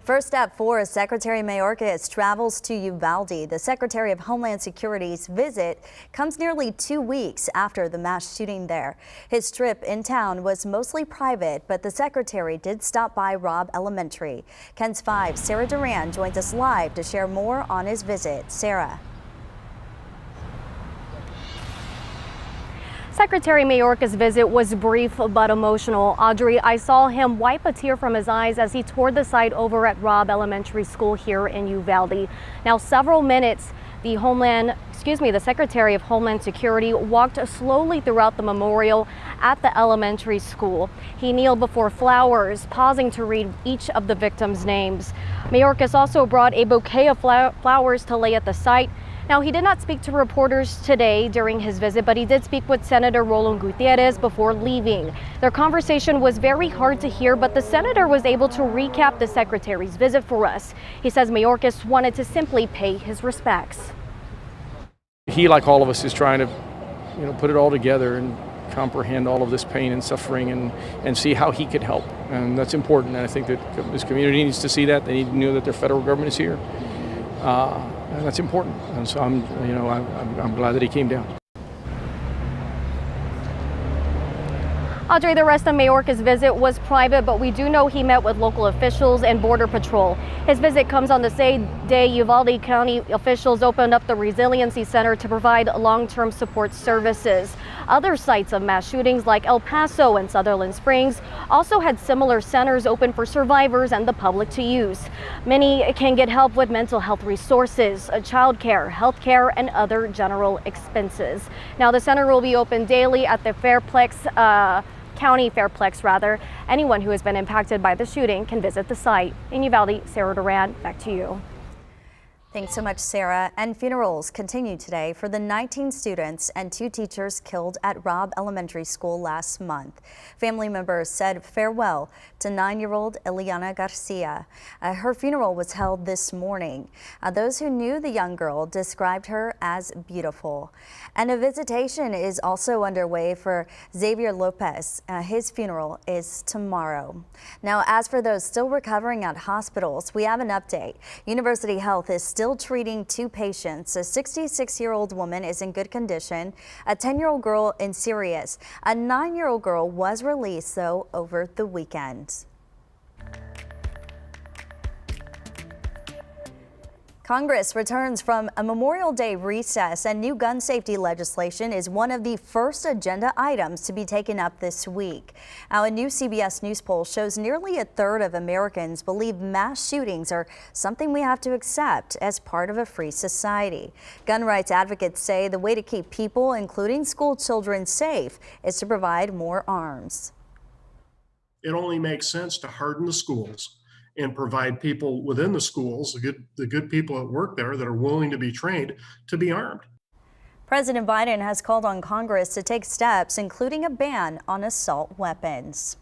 First up, for Secretary Mayorkas travels to Uvalde. The Secretary of Homeland Security's visit comes nearly 2 weeks after the mass shooting there. His trip in town was mostly private, but the Secretary did stop by Robb Elementary. KENS 5's Sarah Duran joins us live to share more on his visit. Sarah. Secretary Mayorkas' visit was brief but emotional. Audrey, I saw him wipe a tear from his eyes as he toured the site over at Robb Elementary School here in Uvalde. Now, several minutes, the Secretary of Homeland Security walked slowly throughout the memorial at the elementary school. He kneeled before flowers, pausing to read each of the victims' names. Mayorkas also brought a bouquet of flowers to lay at the site. Now, he did not speak to reporters today during his visit, but he did speak with Senator Roland Gutierrez before leaving. Their conversation was very hard to hear, but the senator was able to recap the secretary's visit for us. He says Mayorkas wanted to simply pay his respects. He, like all of us, is trying to, put it all together and comprehend all of this pain and suffering and see how he could help. And that's important. And I think that his community needs to see that. They need to know that their federal government is here. And that's important, and so I'm glad that he came down. Audrey, the rest of Mayorkas' visit was private, but we do know he met with local officials and Border Patrol. His visit comes on the same day Uvalde County officials opened up the Resiliency Center to provide long-term support services. Other sites of mass shootings like El Paso and Sutherland Springs also had similar centers open for survivors and the public to use. Many can get help with mental health resources, childcare, healthcare, and other general expenses. Now, the center will be open daily at the County Fairplex rather. Anyone who has been impacted by the shooting can visit the site. In Uvalde, Sarah Duran, back to you. Thanks so much, Sarah. And funerals continue today for the 19 students and 2 teachers killed at Robb Elementary School last month. Family members said farewell to 9-year-old Ileana Garcia. Her funeral was held this morning. Those who knew the young girl described her as beautiful. And a visitation is also underway for Xavier Lopez. His funeral is tomorrow. Now, as for those still recovering at hospitals, we have an update. University Health is still treating 2 patients. A 66-year-old woman is in good condition, a 10-year-old girl in serious. A 9-year-old girl was released, though, over the weekend. Congress returns from a Memorial Day recess, and new gun safety legislation is one of the first agenda items to be taken up this week. Now, a new CBS News poll shows nearly a third of Americans believe mass shootings are something we have to accept as part of a free society. Gun rights advocates say the way to keep people, including school children, safe is to provide more arms. It only makes sense to harden the schools and provide people within the schools, the good people that work there that are willing to be trained, to be armed. President Biden has called on Congress to take steps, including a ban on assault weapons.